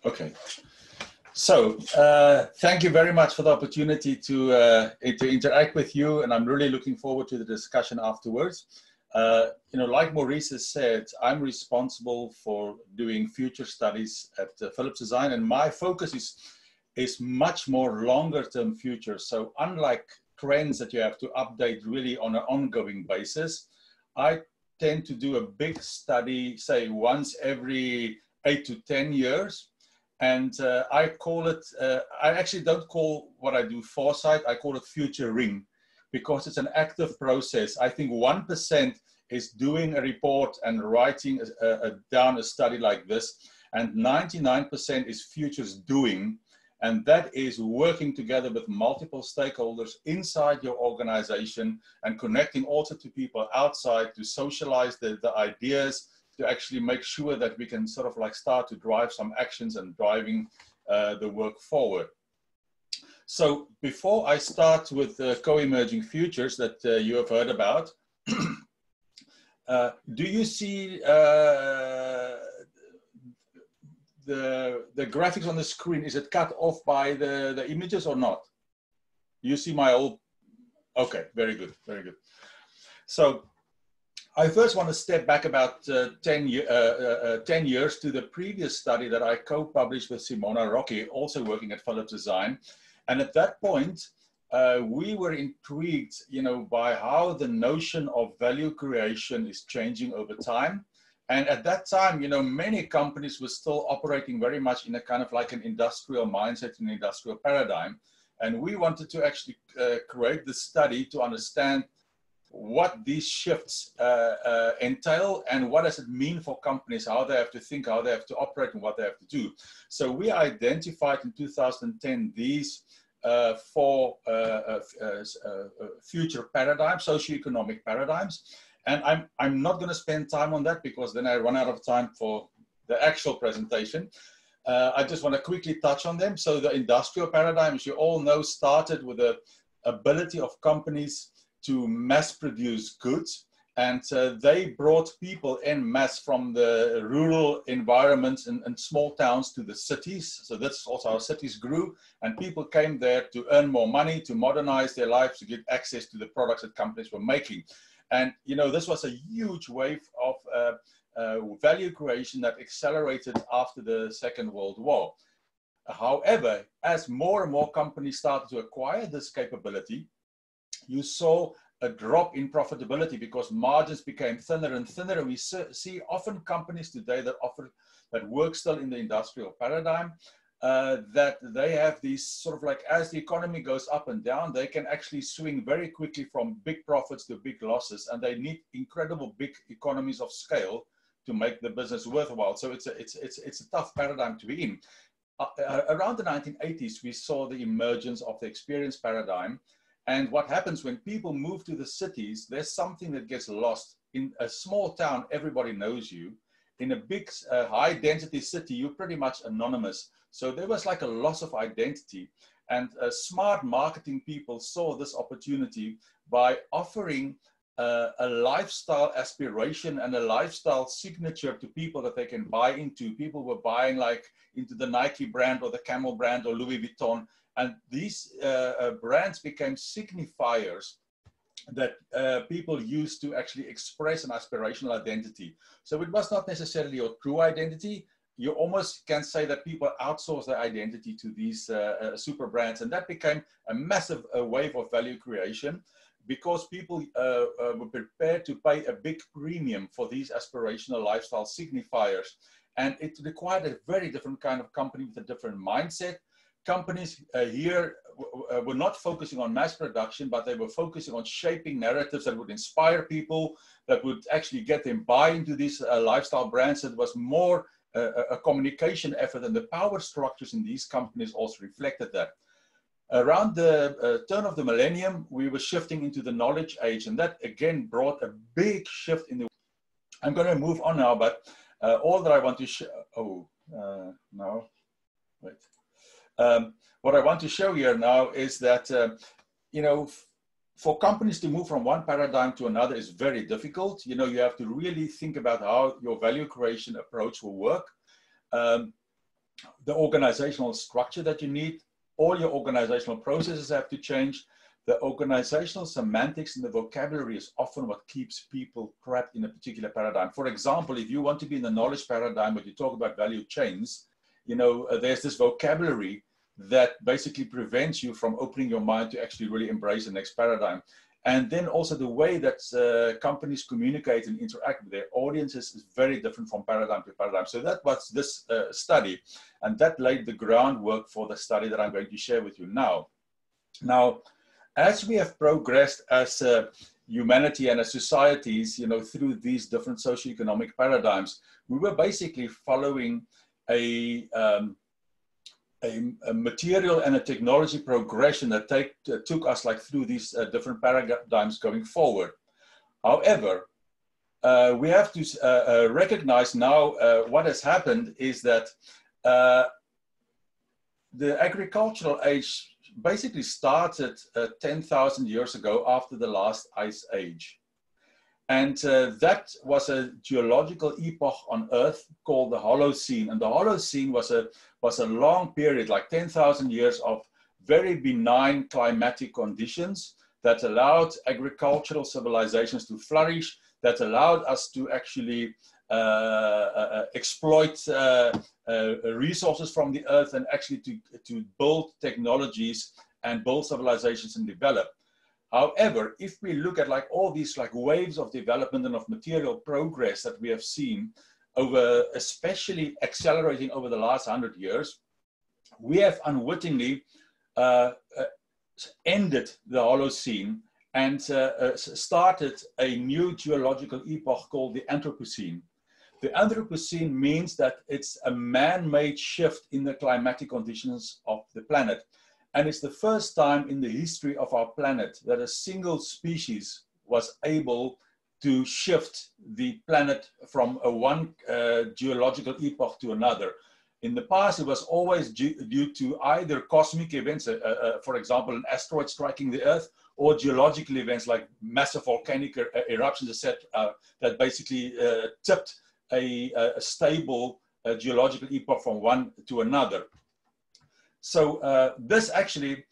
Okay. So thank you very much for the opportunity to interact with you, and I'm really looking forward to the discussion afterwards. Like Maurice has said, I'm responsible for doing future studies at Philips Design, and my focus is much more longer-term future. So unlike trends that you have to update really on an ongoing basis, I tend to do a big study, say once every 8 to 10 years. And I call it, I actually don't call what I do foresight, I call it futuring, because it's an active process. I think 1% is doing a report and writing down a study like this, and 99% is futures doing, and that is working together with multiple stakeholders inside your organization and connecting also to people outside to socialize the ideas, to actually make sure that we can sort of like start to drive some actions and driving the work forward. So before I start with the co-emerging futures that you have heard about, do you see the graphics on the screen? Is it cut off by the images or not? You see my old, okay, very good, very good. So I first want to step back about 10 years to the previous study that I co-published with Simona Rocky, also working at Philips Design. And at that point, we were intrigued, by how the notion of value creation is changing over time. And at that time, many companies were still operating very much in a kind of like an industrial mindset, an industrial paradigm. And we wanted to actually create this study to understand what these shifts entail and what does it mean for companies, how they have to think, how they have to operate, and what they have to do. So we identified in 2010 these four future paradigms, socio-economic paradigms. And I'm not going to spend time on that because then I run out of time for the actual presentation. I just want to quickly touch on them. So the industrial paradigm, as you all know, started with the ability of companies to mass produce goods, and they brought people en masse from the rural environments and small towns to the cities. So that's also how cities grew, and people came there to earn more money, to modernize their lives, to get access to the products that companies were making. And this was a huge wave of value creation that accelerated after the Second World War. However, as more and more companies started to acquire this capability, you saw a drop in profitability because margins became thinner and thinner. And we see often companies today that work still in the industrial paradigm, that they have these sort of like, as the economy goes up and down, they can actually swing very quickly from big profits to big losses, and they need incredible big economies of scale to make the business worthwhile. So it's a tough paradigm to be in. Around the 1980s, we saw the emergence of the experience paradigm. And what happens when people move to the cities, there's something that gets lost. In a small town, everybody knows you. In a big, high density city, you're pretty much anonymous. So there was like a loss of identity. And smart marketing people saw this opportunity by offering a lifestyle aspiration and a lifestyle signature to people that they can buy into. People were buying like into the Nike brand or the Camel brand or Louis Vuitton. And these brands became signifiers that people used to actually express an aspirational identity. So it was not necessarily your true identity. You almost can say that people outsource their identity to these super brands. And that became a massive wave of value creation because people were prepared to pay a big premium for these aspirational lifestyle signifiers. And it required a very different kind of company with a different mindset. Companies here were not focusing on mass production, but they were focusing on shaping narratives that would inspire people, that would actually get them buy into these lifestyle brands. It was more a communication effort, and the power structures in these companies also reflected that. Around the turn of the millennium, we were shifting into the knowledge age, and that again brought a big shift in the. I'm going to move on now, but all that I want to show. No, wait. What I want to show here now is that, for companies to move from one paradigm to another is very difficult. You have to really think about how your value creation approach will work. the organizational structure that you need. All your organizational processes have to change. The organizational semantics and the vocabulary is often what keeps people trapped in a particular paradigm. For example, if you want to be in the knowledge paradigm, but you talk about value chains, you know, there's this vocabulary that basically prevents you from opening your mind to actually really embrace the next paradigm. And then also the way that companies communicate and interact with their audiences is very different from paradigm to paradigm. So that was this study, and that laid the groundwork for the study that I'm going to share with you now. Now, as we have progressed as humanity and as societies, you know, through these different socioeconomic paradigms, we were basically following a material and a technology progression that took us like through these different paradigms going forward. However, we have to recognize now what has happened is that the agricultural age basically started 10,000 years ago after the last ice age. And that was a geological epoch on Earth called the Holocene. And the Holocene was a long period, like 10,000 years of very benign climatic conditions that allowed agricultural civilizations to flourish, that allowed us to actually exploit resources from the earth and actually to build technologies and build civilizations and develop. However, if we look at like all these like waves of development and of material progress that we have seen over, especially accelerating over the last 100 years, we have unwittingly ended the Holocene and started a new geological epoch called the Anthropocene. The Anthropocene means that it's a man-made shift in the climatic conditions of the planet. And it's the first time in the history of our planet that a single species was able to shift the planet from one geological epoch to another. In the past, it was always due to either cosmic events, for example, an asteroid striking the Earth, or geological events like massive volcanic eruptions, etc., that basically tipped a stable geological epoch from one to another. So this actually,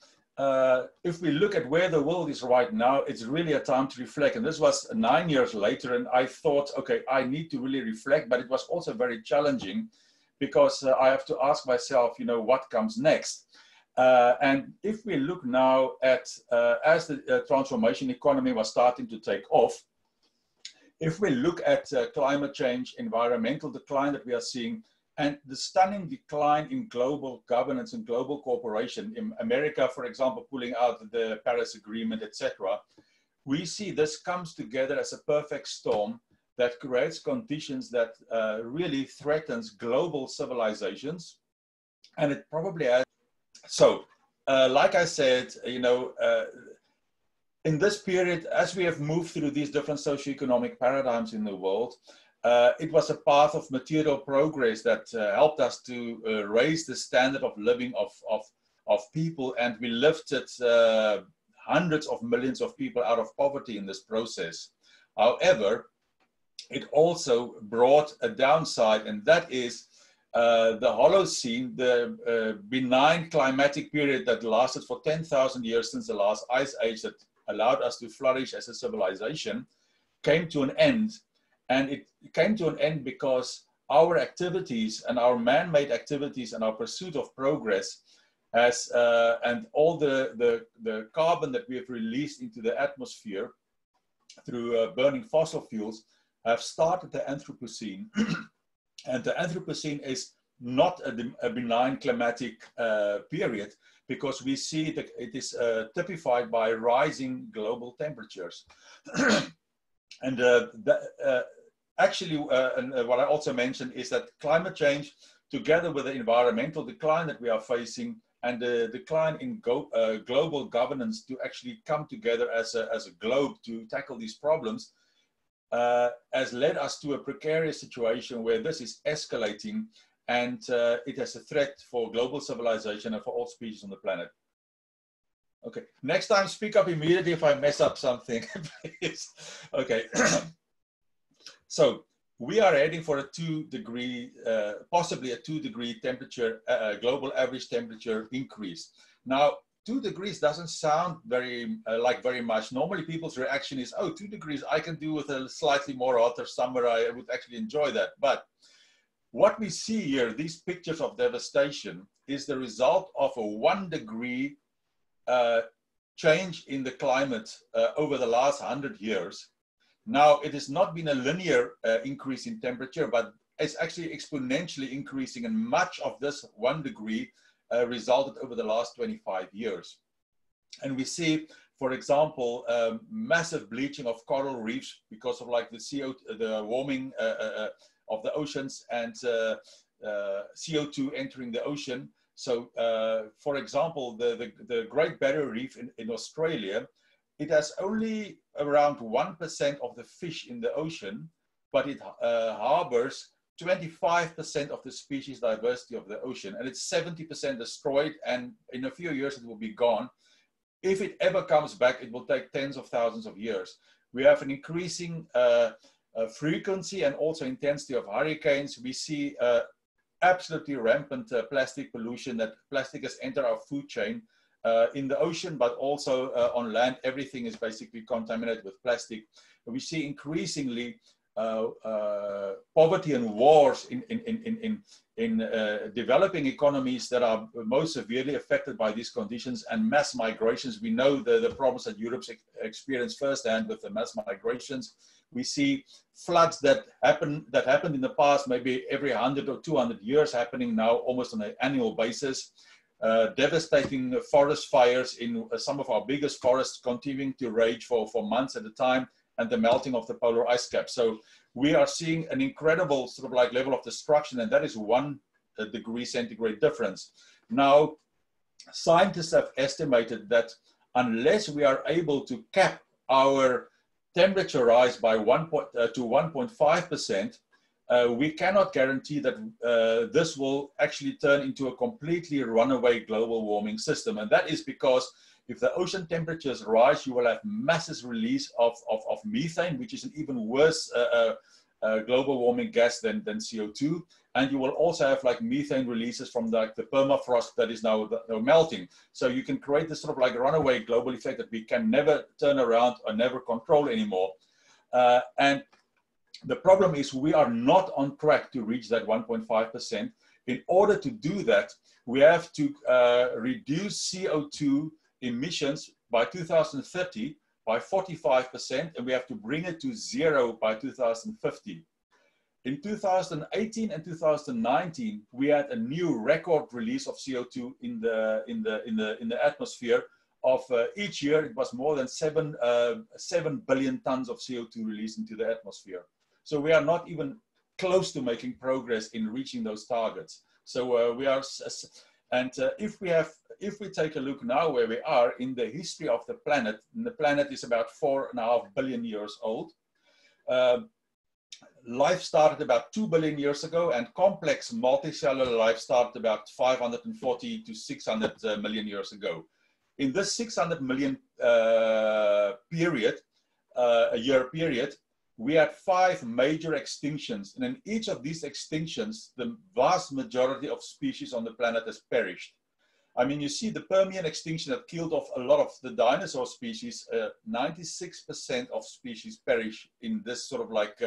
if we look at where the world is right now, it's really a time to reflect. And this was 9 years later, and I thought, okay, I need to really reflect, but it was also very challenging because I have to ask myself, you know, what comes next? And if we look now at, as the transformation economy was starting to take off, if we look at climate change, environmental decline that we are seeing, and the stunning decline in global governance and global cooperation, in America, for example, pulling out the Paris Agreement, etc., we see this comes together as a perfect storm that creates conditions that really threatens global civilizations. And it probably has. So, like I said, you know, in this period, as we have moved through these different socioeconomic paradigms in the world, it was a path of material progress that helped us to raise the standard of living of people, and we lifted hundreds of millions of people out of poverty in this process. However, it also brought a downside, and that is the Holocene, the benign climatic period that lasted for 10,000 years since the last ice age that allowed us to flourish as a civilization, came to an end. And it came to an end because our activities and our man-made activities and our pursuit of progress has, and all the carbon that we have released into the atmosphere through burning fossil fuels have started the Anthropocene. And the Anthropocene is not a benign climatic period, because we see that it is typified by rising global temperatures. And actually, what I also mentioned is that climate change, together with the environmental decline that we are facing and the decline in global governance to actually come together as a globe to tackle these problems, has led us to a precarious situation where this is escalating, and it has a threat for global civilization and for all species on the planet. Okay, next time speak up immediately if I mess up something, please. Okay, so we are heading for a 2 degree, possibly a 2 degree temperature, global average temperature increase. Now, 2 degrees doesn't sound very very much. Normally people's reaction is, oh, 2 degrees, I can do with a slightly more hotter summer. I would actually enjoy that. But what we see here, these pictures of devastation, is the result of a 1 degree change in the climate over the last 100 years. Now, it has not been a linear increase in temperature, but it's actually exponentially increasing, and much of this 1 degree resulted over the last 25 years. And we see, for example, massive bleaching of coral reefs because of like the warming of the oceans and CO2 entering the ocean. So, for example, the Great Barrier Reef in Australia, it has only around 1% of the fish in the ocean, but it harbors 25% of the species diversity of the ocean, and it's 70% destroyed, and in a few years it will be gone. If it ever comes back, it will take tens of thousands of years. We have an increasing frequency and also intensity of hurricanes. We see absolutely rampant plastic pollution, that plastic has entered our food chain in the ocean, but also on land. Everything is basically contaminated with plastic. We see increasingly poverty and wars in developing economies that are most severely affected by these conditions, and mass migrations. We know the problems that Europe's experienced firsthand with the mass migrations. We see floods that happened in the past, maybe every 100 or 200 years, happening now almost on an annual basis. Devastating forest fires in some of our biggest forests continuing to rage for months at a time, and the melting of the polar ice cap. So we are seeing an incredible sort of like level of destruction, and that is 1 degree centigrade difference. Now, scientists have estimated that unless we are able to cap our temperature rise by 1.5%, we cannot guarantee that this will actually turn into a completely runaway global warming system. And that is because if the ocean temperatures rise, you will have massive release of methane, which is an even worse global warming gas than CO2. And you will also have like methane releases from the permafrost that is now melting. So you can create this sort of like runaway global effect that we can never turn around or never control anymore. And the problem is we are not on track to reach that 1.5%. In order to do that, we have to reduce CO2 emissions by 2030 by 45%, and we have to bring it to 0 by 2050. In 2018 and 2019, we had a new record release of CO2 in the atmosphere. Of each year, it was more than 7 billion tons of CO2 released into the atmosphere. So we are not even close to making progress in reaching those targets. So we are, and if we take a look now where we are in the history of the planet, and the planet is about 4.5 billion years old. Life started about 2 billion years ago, and complex multicellular life started about 540 to 600 million years ago. In this 600 million year period, we had 5 major extinctions, and in each of these extinctions, the vast majority of species on the planet has perished. I mean, you see the Permian extinction that killed off a lot of the dinosaur species. 96% of species perish in this sort of like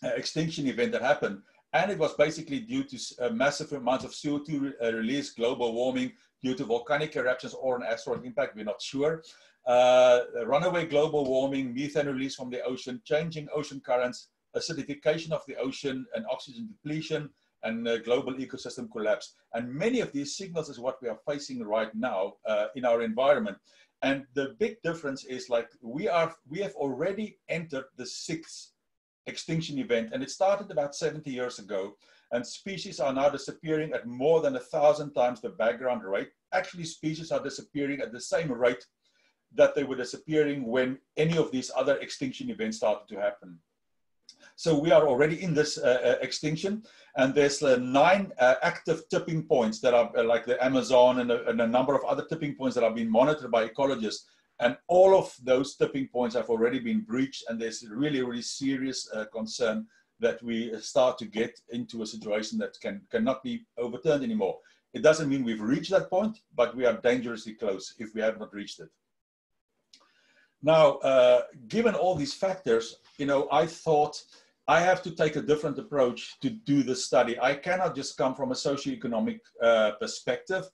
extinction event that happened. And it was basically due to massive amounts of CO2 release, global warming, due to volcanic eruptions or an asteroid impact, we're not sure. Runaway global warming, methane release from the ocean, changing ocean currents, acidification of the ocean, and oxygen depletion, and global ecosystem collapse. And many of these signals is what we are facing right now in our environment. And the big difference is like we have already entered the 6th extinction event, and it started about 70 years ago. And species are now disappearing at more than 1,000 times the background rate. Actually, species are disappearing at the same rate that they were disappearing when any of these other extinction events started to happen. So we are already in this extinction, and there's 9 active tipping points that are like the Amazon and a number of other tipping points that are being monitored by ecologists. And all of those tipping points have already been breached, and there's really, really serious concern that we start to get into a situation that cannot be overturned anymore. It doesn't mean we've reached that point, but we are dangerously close if we have not reached it. Now, given all these factors, I thought I have to take a different approach to do this study. I cannot just come from a socio-economic perspective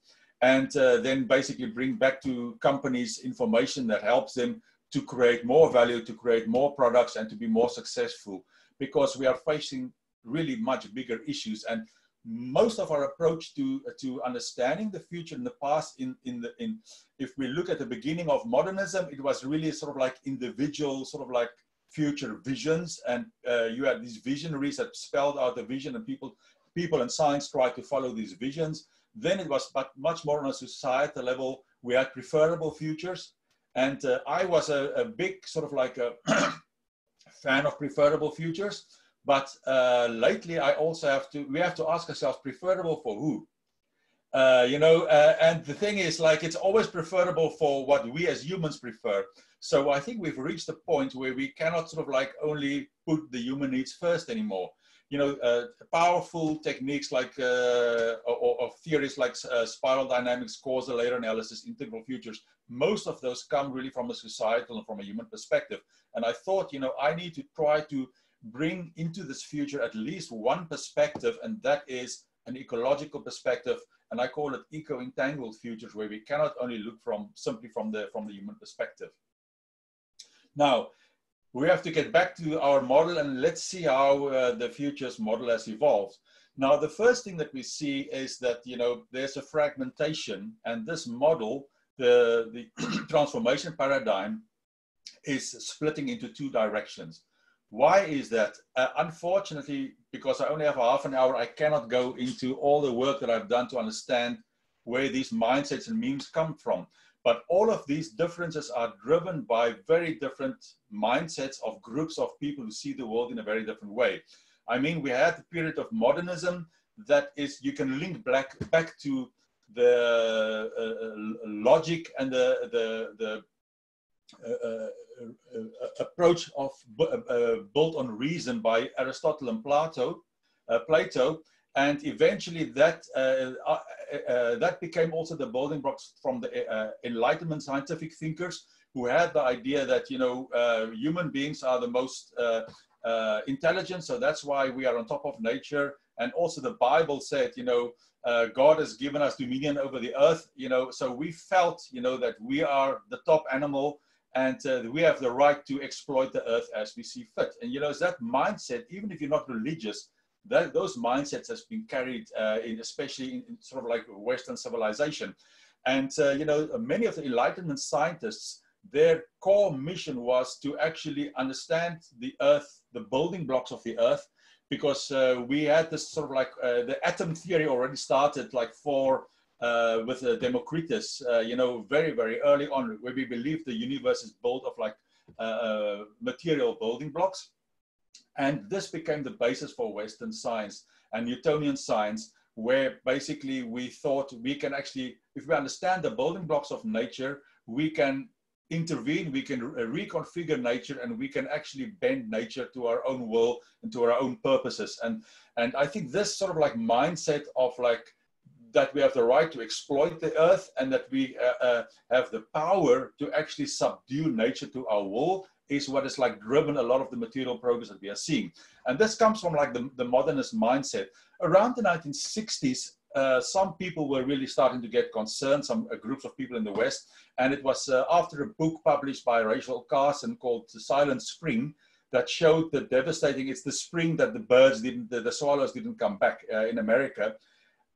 and then basically bring back to companies information that helps them to create more value, to create more products, and to be more successful, because we are facing really much bigger issues. And most of our approach to understanding the future in the past, if we look at the beginning of modernism, it was really sort of like individual, sort of like future visions, and you had these visionaries that spelled out the vision, and people in science tried to follow these visions. Then it was much more on a societal level. We had preferable futures, and I was a big sort of like a fan of preferable futures. But lately, we have to ask ourselves, preferable for who? And the thing is, like, it's always preferable for what we as humans prefer. So I think we've reached a point where we cannot sort of like only put the human needs first anymore. Powerful techniques like, or theories like spiral dynamics, causal layer analysis, integral futures, most of those come really from a societal and from a human perspective. And I thought, I need to try to bring into this future at least one perspective, and that is an ecological perspective, and I call it eco-entangled futures, where we cannot only look simply from the human perspective. Now, we have to get back to our model, and let's see how the futures model has evolved. Now, the first thing that we see is that there's a fragmentation, and this model, the transformation paradigm, is splitting into two directions. Why is that? Unfortunately, because I only have half an hour, I cannot go into all the work that I've done to understand where these mindsets and memes come from. But all of these differences are driven by very different mindsets of groups of people who see the world in a very different way. I mean, we had the period of modernism that is, you can link back to the logic and the approach of built on reason by Aristotle and Plato, and eventually that became also the building blocks from the Enlightenment scientific thinkers, who had the idea that human beings are the most intelligent, so that's why we are on top of nature. And also the Bible said, God has given us dominion over the earth, so we felt, that we are the top animal, and we have the right to exploit the earth as we see fit. And it's that mindset, even if you're not religious, those mindsets has been carried especially in sort of like Western civilization. And many of the Enlightenment scientists, their core mission was to actually understand the earth, the building blocks of the earth, because we had this sort of like the atom theory already started like with Democritus, very, very early on, where we believe the universe is built of like material building blocks. And this became the basis for Western science and Newtonian science, where basically we thought we can actually, if we understand the building blocks of nature, we can intervene, we can reconfigure nature, and we can actually bend nature to our own will and to our own purposes. And I think this sort of like mindset of like, that we have the right to exploit the earth, and that we have the power to actually subdue nature to our will, is what has like driven a lot of the material progress that we are seeing. And this comes from like the modernist mindset. Around the 1960s, some people were really starting to get concerned, some groups of people in the West. And it was after a book published by Rachel Carson called The Silent Spring, that showed the devastating, it's the spring that the birds didn't, the swallows didn't come back in America.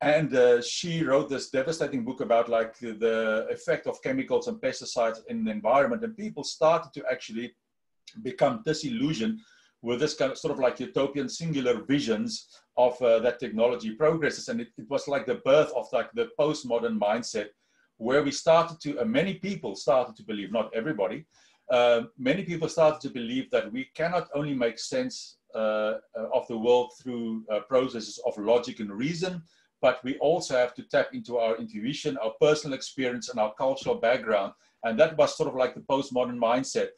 And she wrote this devastating book about like the effect of chemicals and pesticides in the environment. And people started to actually become disillusioned with this kind of sort of like utopian singular visions of that technology progresses. And it was like the birth of like the postmodern mindset, where we started to, many people started to believe, not everybody, many people started to believe that we cannot only make sense of the world through processes of logic and reason, but we also have to tap into our intuition, our personal experience, and our cultural background. And that was sort of like the postmodern mindset.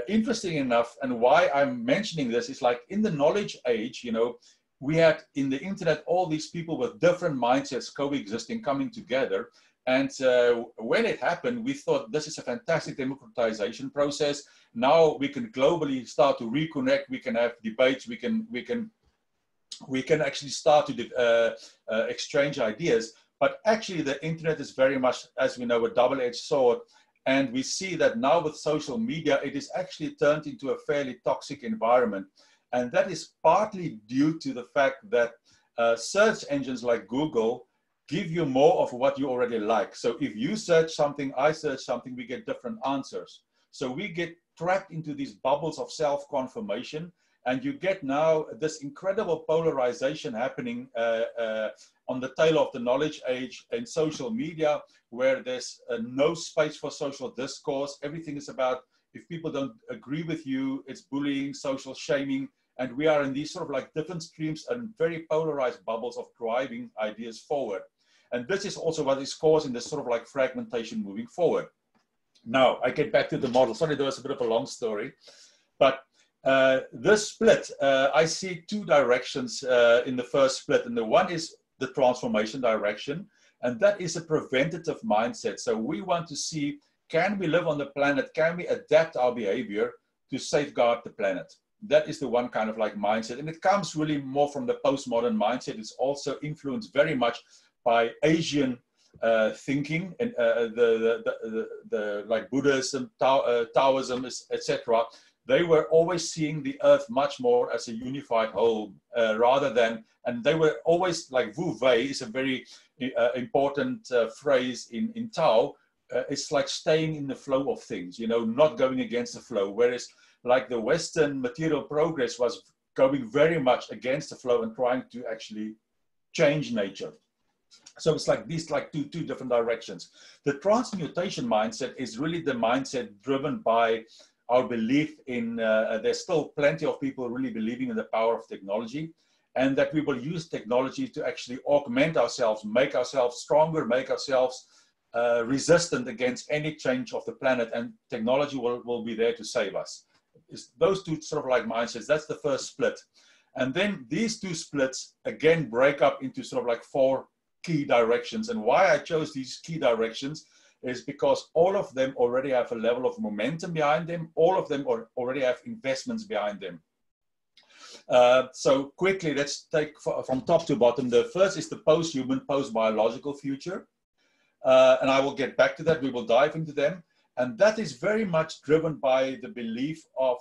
interesting enough, and why I'm mentioning this is like in the knowledge age, you know, we had in the internet all these people with different mindsets coexisting, coming together. And when it happened, we thought this is a fantastic democratization process. Now we can globally start to reconnect. We can have debates. We can actually start to exchange ideas. But actually, the internet is very much, as we know, a double-edged sword. And we see that now with social media, it is actually turned into a fairly toxic environment. And that is partly due to the fact that search engines like Google give you more of what you already like. So if you search something, I search something, we get different answers. So we get trapped into these bubbles of self-confirmation, and you get now this incredible polarization happening on the tail of the knowledge age in social media, where there's no space for social discourse. Everything is about, if people don't agree with you, it's bullying, social shaming, and we are in these sort of like different streams and very polarized bubbles of driving ideas forward. And this is also what is causing this sort of like fragmentation moving forward. Now, I get back to the model. Sorry, there was a bit of a long story, but this split, I see two directions in the first split, and the one is the transformation direction, and that is a preventative mindset. So we want to see, can we live on the planet? Can we adapt our behavior to safeguard the planet? That is the one kind of like mindset, and it comes really more from the postmodern mindset. It's also influenced very much by Asian thinking and the like Buddhism, Taoism, etc. They were always seeing the earth much more as a unified whole rather than, and they were always like Wu Wei is a very important phrase in Tao. It's like staying in the flow of things, you know, not going against the flow. Whereas like the Western material progress was going very much against the flow and trying to actually change nature. So it's like these like two different directions. The transmutation mindset is really the mindset driven by our belief in, there's still plenty of people really believing in the power of technology, and that we will use technology to actually augment ourselves, make ourselves stronger, make ourselves resistant against any change of the planet, and technology will be there to save us. It's those two sort of like mindsets, that's the first split. And then these two splits again break up into sort of like four key directions. And why I chose these key directions is because all of them already have a level of momentum behind them. All of them already have investments behind them. So quickly, let's take from top to bottom. The first is the post-human, post-biological future. And I will get back to that. We will dive into them. And that is very much driven by the belief of,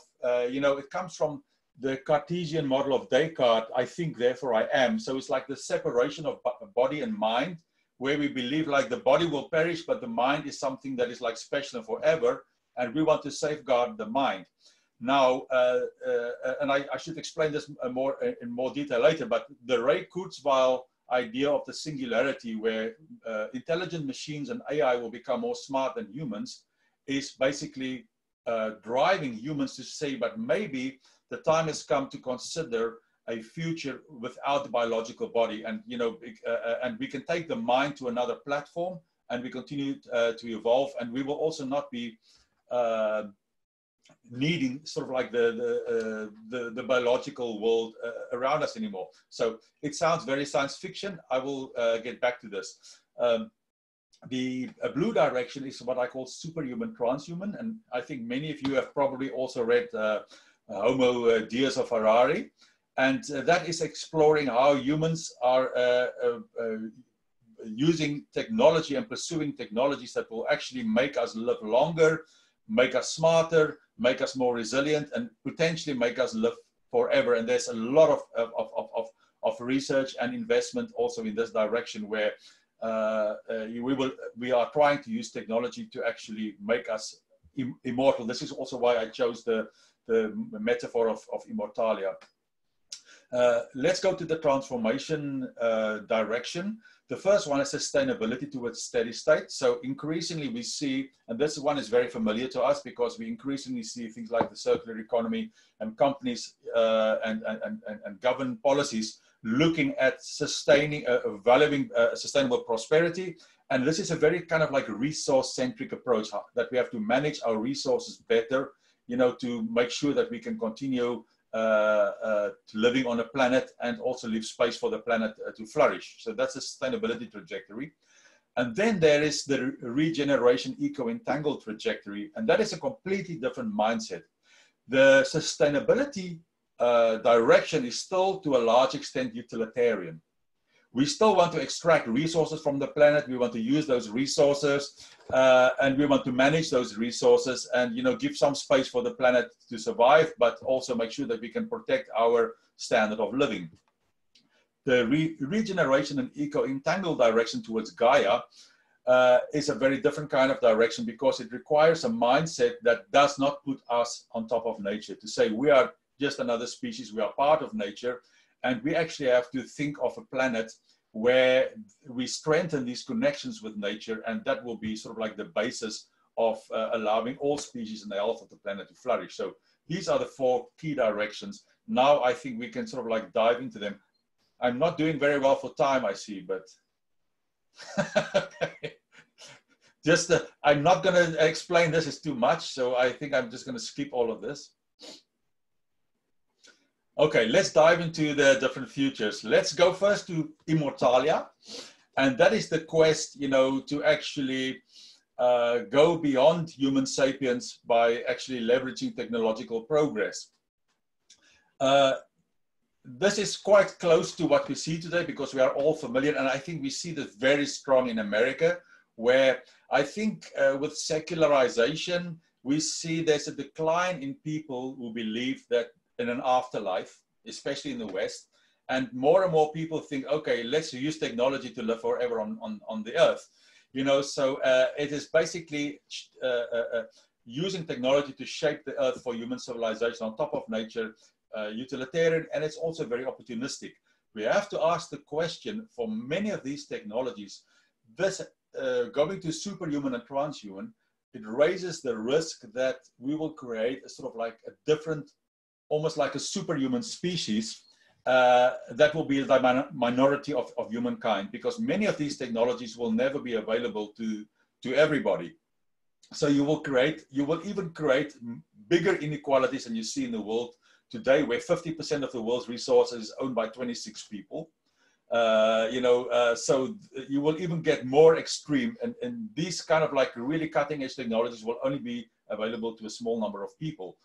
you know, it comes from the Cartesian model of Descartes, I think, therefore I am. So it's like the separation of body and mind, where we believe like the body will perish, but the mind is something that is like special and forever. And we want to safeguard the mind. Now, and I should explain this in more detail later, but the Ray Kurzweil idea of the singularity, where intelligent machines and AI will become more smart than humans, is basically driving humans to say, but maybe the time has come to consider a future without the biological body. And, you know, and we can take the mind to another platform, and we continue to evolve, and we will also not be needing sort of like the biological world around us anymore. So it sounds very science fiction. I will get back to this. The blue direction is what I call superhuman, transhuman. And I think many of you have probably also read Homo Deus of Harari. And that is exploring how humans are using technology and pursuing technologies that will actually make us live longer, make us smarter, make us more resilient, and potentially make us live forever. And there's a lot of research and investment also in this direction, where we are trying to use technology to actually make us immortal. This is also why I chose the metaphor of Immortalia. Let's go to the transformation direction. The first one is sustainability towards steady state. So increasingly we see, and this one is very familiar to us because we increasingly see things like the circular economy and companies and government policies looking at sustaining, valuing sustainable prosperity. And this is a very kind of like resource-centric approach, that we have to manage our resources better you know, to make sure that we can continue living on a planet and also leave space for the planet to flourish. So that's a sustainability trajectory. And then there is the regeneration eco-entangled trajectory, and that is a completely different mindset. The sustainability direction is still to a large extent utilitarian. We still want to extract resources from the planet. We want to use those resources, and we want to manage those resources and, you know, give some space for the planet to survive, but also make sure that we can protect our standard of living. The regeneration and eco-entangled direction towards Gaia is a very different kind of direction, because it requires a mindset that does not put us on top of nature, to say we are just another species, we are part of nature. And we actually have to think of a planet where we strengthen these connections with nature, and that will be sort of like the basis of allowing all species and the health of the planet to flourish. So these are the 4 key directions. Now I think we can sort of like dive into them. I'm not doing very well for time, I see, but just I'm not going to explain this, it's too much. So I think I'm just going to skip all of this. Okay, let's dive into the different futures. Let's go first to Immortalia. And that is the quest, you know, to actually go beyond human sapiens by actually leveraging technological progress. This is quite close to what we see today, because we are all familiar. And I think we see this very strong in America, where I think with secularization, we see there's a decline in people who believe that in an afterlife, especially in the West, and more people think, okay, let's use technology to live forever on the earth, you know. So it is basically using technology to shape the earth for human civilization on top of nature, utilitarian, and it's also very opportunistic. We have to ask the question, for many of these technologies, this going to superhuman and transhuman, it raises the risk that we will create a sort of like a different, almost like a superhuman species that will be the minority of humankind, because many of these technologies will never be available to everybody. So you will even create bigger inequalities than you see in the world today, where 50% of the world's resources is owned by 26 people. You know, so you will even get more extreme, and these kind of like really cutting edge technologies will only be available to a small number of people.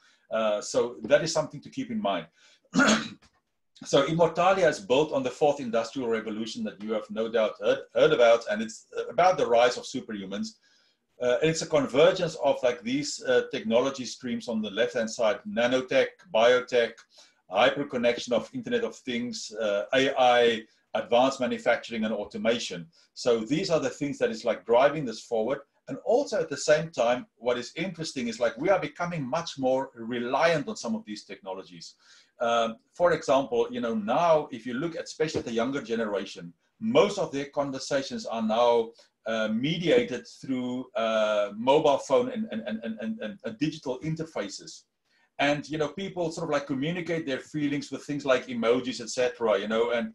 So that is something to keep in mind. So Immortalia is built on the 4th industrial revolution that you have no doubt heard about, and it's about the rise of superhumans. It's a convergence of like these technology streams on the left-hand side: nanotech, biotech, hyperconnection of Internet of Things, AI, advanced manufacturing and automation. So these are the things that is like driving this forward. And also at the same time, what is interesting is like we are becoming much more reliant on some of these technologies. For example, you know, now if you look at, especially at the younger generation, most of their conversations are now mediated through mobile phone and digital interfaces. And, you know, people sort of like communicate their feelings with things like emojis, etc., you know, and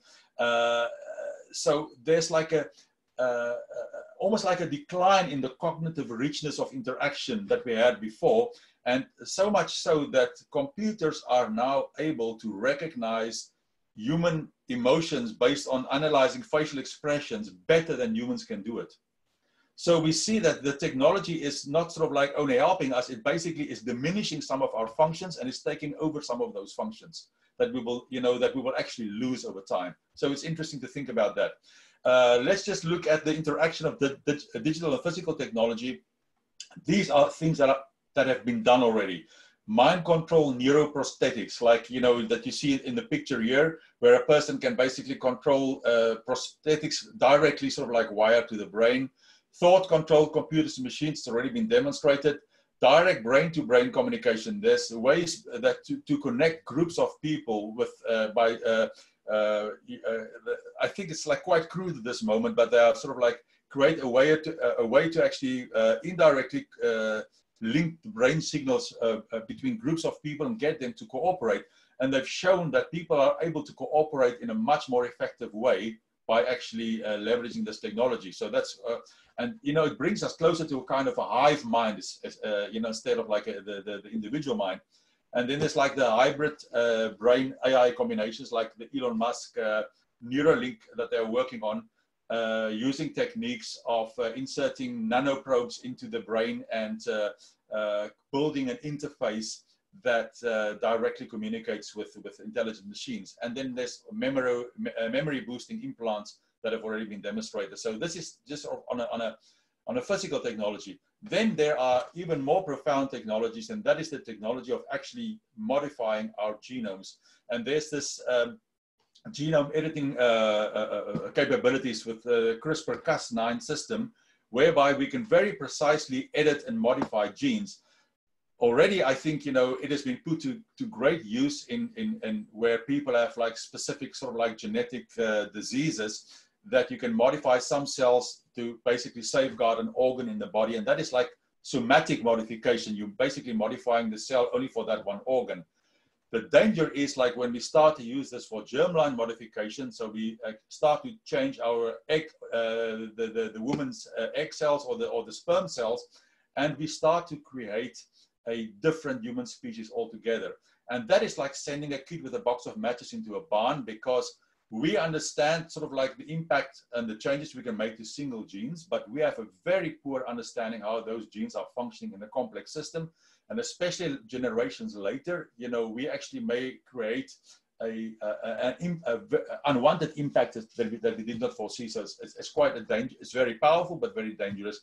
so there's like almost like a decline in the cognitive richness of interaction that we had before. And so much so that computers are now able to recognize human emotions based on analyzing facial expressions better than humans can do it. So we see that the technology is not sort of like only helping us, it basically is diminishing some of our functions and is taking over some of those functions that we will, you know, that we will actually lose over time. So it's interesting to think about that. Let's just look at the interaction of the digital and physical technology. These are things that have been done already. Mind control neuroprosthetics, like, you know, that you see in the picture here, where a person can basically control prosthetics directly, sort of like wired to the brain. Thought control computers and machines, it's already been demonstrated. Direct brain-to-brain communication. There's ways that to connect groups of people with I think it's like quite crude at this moment, but they are sort of like create a way to actually indirectly link brain signals between groups of people and get them to cooperate. And they've shown that people are able to cooperate in a much more effective way by actually leveraging this technology. So that's, and you know, it brings us closer to a kind of a hive mind, you know, instead of like the individual mind. And then there's like the hybrid brain AI combinations, like the Elon Musk Neuralink that they're working on, using techniques of inserting nanoprobes into the brain and building an interface that directly communicates with intelligent machines. And then there's memory boosting implants that have already been demonstrated. So this is just on a physical technology. Then there are even more profound technologies, and that is the technology of actually modifying our genomes. And there's this genome editing capabilities with the CRISPR-Cas9 system, whereby we can very precisely edit and modify genes. Already, I think, you know, it has been put to great use in where people have like specific sort of like genetic diseases, that you can modify some cells to basically safeguard an organ in the body. And that is like somatic modification. You're basically modifying the cell only for that one organ. The danger is like when we start to use this for germline modification, so we start to change our egg, the woman's egg cells or the sperm cells, and we start to create a different human species altogether. And that is like sending a kid with a box of matches into a barn, because we understand sort of like the impact and the changes we can make to single genes, but we have a very poor understanding how those genes are functioning in a complex system. And especially generations later, you know, we actually may create an unwanted impact that we did not foresee. So it's quite a danger. It's very powerful, but very dangerous.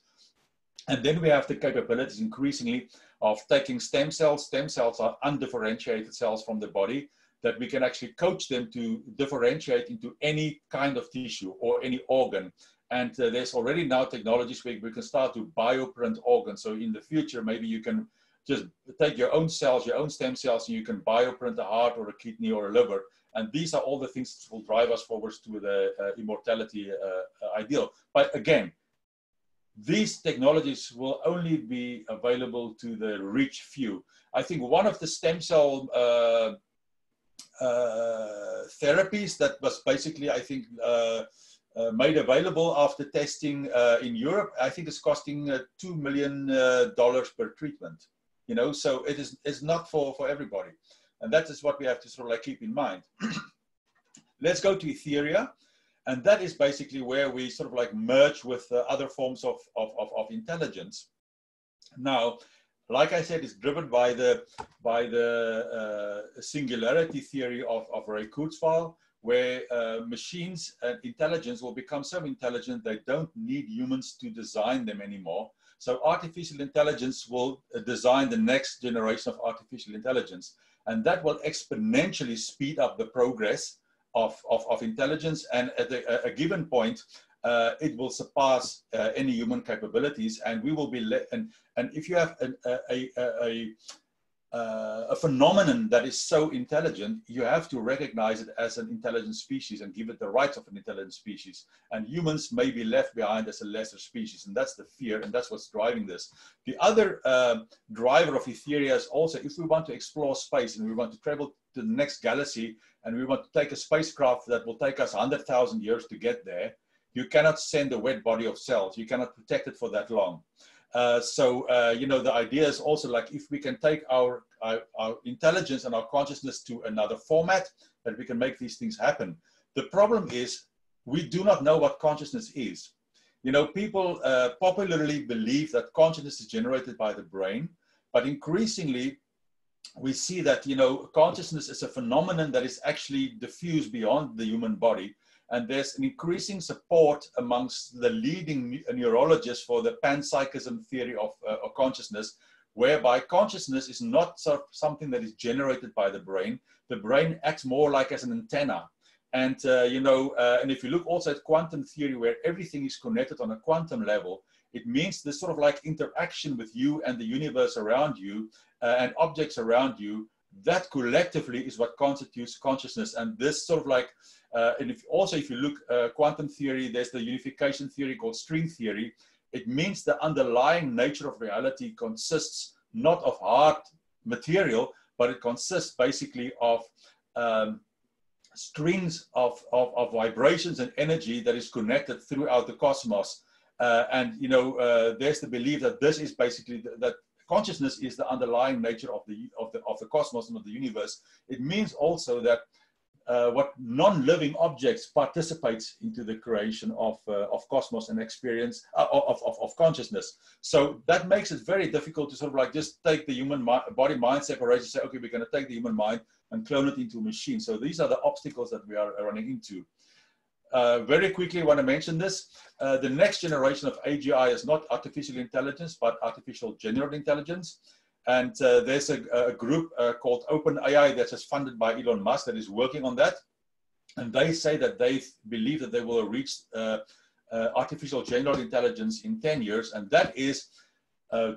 And then we have the capabilities increasingly of taking stem cells. Stem cells are undifferentiated cells from the body, that we can actually coach them to differentiate into any kind of tissue or any organ. And there's already now technologies where we can start to bioprint organs. So in the future, maybe you can just take your own cells, your own stem cells, and you can bioprint a heart or a kidney or a liver. And these are all the things that will drive us forwards to the immortality ideal. But again, these technologies will only be available to the rich few. I think one of the stem cell therapies that was basically, I think, made available after testing in Europe, I think it's costing $2 million per treatment. You know, so it's not for everybody. And that is what we have to sort of like keep in mind. Let's go to Etheria. And that is basically where we sort of like merge with other forms of intelligence. Now, like I said, it's driven by the singularity theory of Ray Kurzweil, where machines and intelligence will become so intelligent they don't need humans to design them anymore. So artificial intelligence will design the next generation of artificial intelligence, and that will exponentially speed up the progress of intelligence. And at a given point, it will surpass any human capabilities, and we will be and if you have a phenomenon that is so intelligent, you have to recognize it as an intelligent species and give it the rights of an intelligent species. And humans may be left behind as a lesser species, and that's the fear, and that's what's driving this. The other driver of Etheria is also, if we want to explore space and we want to travel to the next galaxy, and we want to take a spacecraft that will take us 100,000 years to get there, you cannot send a wet body of cells. You cannot protect it for that long. You know, the idea is also like, if we can take our intelligence and our consciousness to another format, that we can make these things happen. The problem is we do not know what consciousness is. You know, people popularly believe that consciousness is generated by the brain, but increasingly we see that, you know, consciousness is a phenomenon that is actually diffused beyond the human body. And there's an increasing support amongst the leading neurologists for the panpsychism theory of consciousness, whereby consciousness is not sort of something that is generated by the brain. The brain acts more like as an antenna. And, you know, and if you look also at quantum theory, where everything is connected on a quantum level, it means this sort of like interaction with you and the universe around you and objects around you, that collectively is what constitutes consciousness. And this sort of like, and if you look quantum theory, there's the unification theory called string theory. It means the underlying nature of reality consists not of hard material, but it consists basically of strings of vibrations and energy that is connected throughout the cosmos. And you know, there's the belief that this is basically that consciousness is the underlying nature of the cosmos and of the universe. It means also that what non-living objects participates into the creation of cosmos and experience of consciousness. So that makes it very difficult to sort of like just take the human body-mind separation and say, okay, we're going to take the human mind and clone it into a machine. So these are the obstacles that we are running into. Very quickly, I want to mention this. The next generation of AGI is not artificial intelligence, but artificial general intelligence. And there's a group called OpenAI that is funded by Elon Musk that is working on that. And they say that they believe that they will reach artificial general intelligence in 10 years. And that is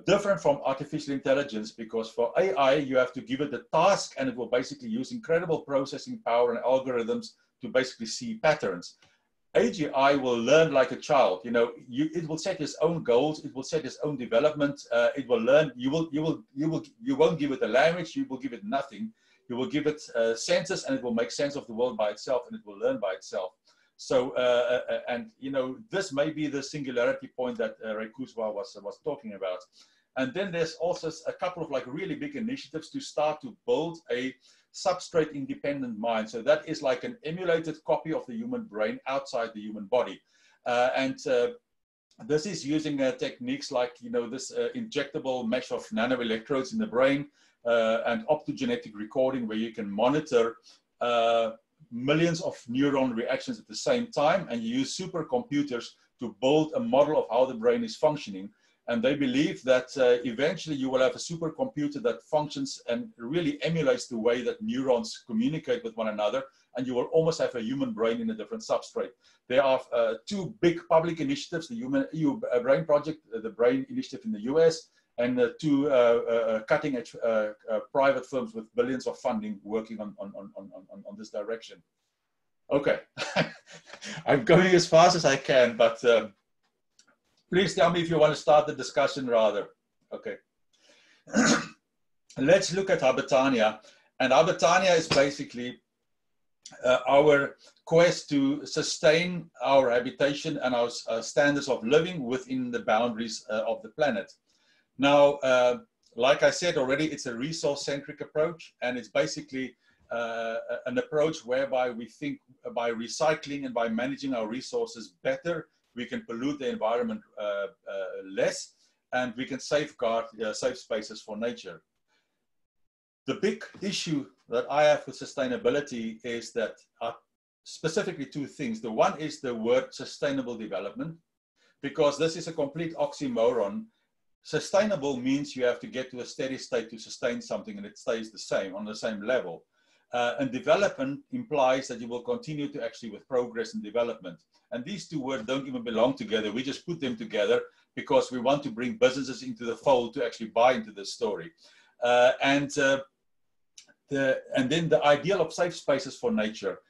different from artificial intelligence, because for AI, you have to give it a task and it will basically use incredible processing power and algorithms to basically see patterns. AGI will learn like a child. You know, it will set its own goals. It will set its own development. It will learn. You won't give it a language. You will give it nothing. You will give it senses, and it will make sense of the world by itself, and it will learn by itself. So, and you know, this may be the singularity point that Ray Kurzweil was talking about. And then there's also a couple of like really big initiatives to start to build a substrate independent mind. So that is like an emulated copy of the human brain outside the human body. This is using techniques like, you know, this injectable mesh of nanoelectrodes in the brain and optogenetic recording, where you can monitor millions of neuron reactions at the same time, and you use supercomputers to build a model of how the brain is functioning. And they believe that eventually you will have a supercomputer that functions and really emulates the way that neurons communicate with one another, and you will almost have a human brain in a different substrate. There are two big public initiatives, the EU Brain Project, the Brain Initiative in the US, and two cutting-edge private firms with billions of funding working on this direction. Okay, I'm going as fast as I can, but please tell me if you want to start the discussion rather. Okay. Let's look at Habitania. And Habitania is basically our quest to sustain our habitation and our standards of living within the boundaries of the planet. Now, like I said already, it's a resource-centric approach, and it's basically an approach whereby we think by recycling and by managing our resources better, we can pollute the environment less, and we can safeguard safe spaces for nature. The big issue that I have with sustainability is that specifically two things. The one is the word sustainable development, because this is a complete oxymoron. Sustainable means you have to get to a steady state to sustain something and it stays the same, on the same level. And development implies that you will continue to actually with progress and development. And these two words don't even belong together. We just put them together because we want to bring businesses into the fold to actually buy into this story. And then the ideal of safe spaces for nature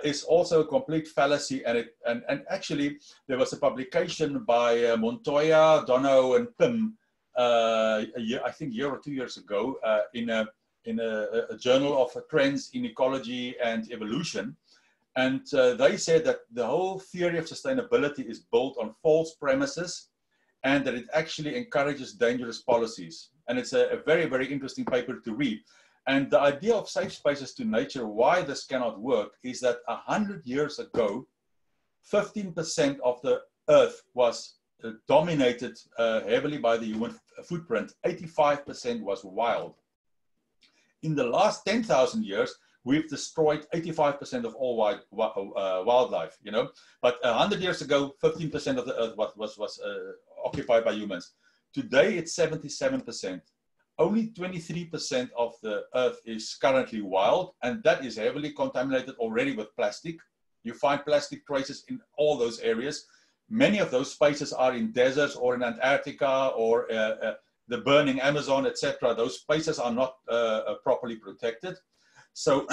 is also a complete fallacy. And actually, there was a publication by Montoya, Dono, and Pym, I think a year or 2 years ago, in a journal of trends in ecology and evolution. And they said that the whole theory of sustainability is built on false premises, and that it actually encourages dangerous policies. And it's a very, very interesting paper to read. And the idea of safe spaces to nature, why this cannot work, is that 100 years ago, 15% of the earth was dominated heavily by the human footprint. 85% was wild. In the last 10,000 years, we've destroyed 85% of all wildlife, you know. But 100 years ago, 15% of the earth was occupied by humans. Today, it's 77%. Only 23% of the earth is currently wild, and that is heavily contaminated already with plastic. You find plastic traces in all those areas. Many of those spaces are in deserts or in Antarctica or the burning Amazon, etc. Those spaces are not properly protected. So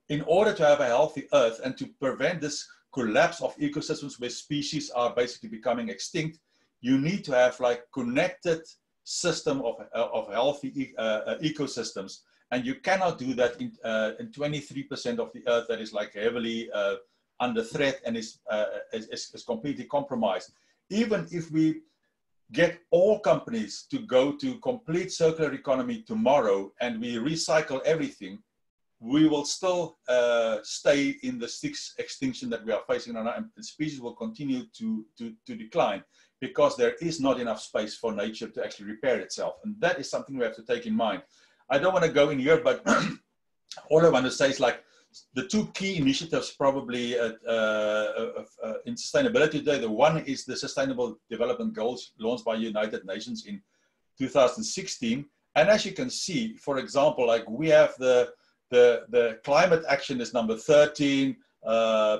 in order to have a healthy earth and to prevent this collapse of ecosystems where species are basically becoming extinct, you need to have like connected system of healthy ecosystems. And you cannot do that in 23% of the earth that is like heavily under threat and is completely compromised. Even if we get all companies to go to complete circular economy tomorrow and we recycle everything, we will still stay in the 6th extinction that we are facing right now, and the species will continue to decline because there is not enough space for nature to actually repair itself. And that is something we have to take in mind. I don't want to go in here, but all I want to say is like the 2 key initiatives probably in sustainability today. The one is the Sustainable Development Goals launched by United Nations in 2016. And as you can see, for example, like we have the climate action is number 13,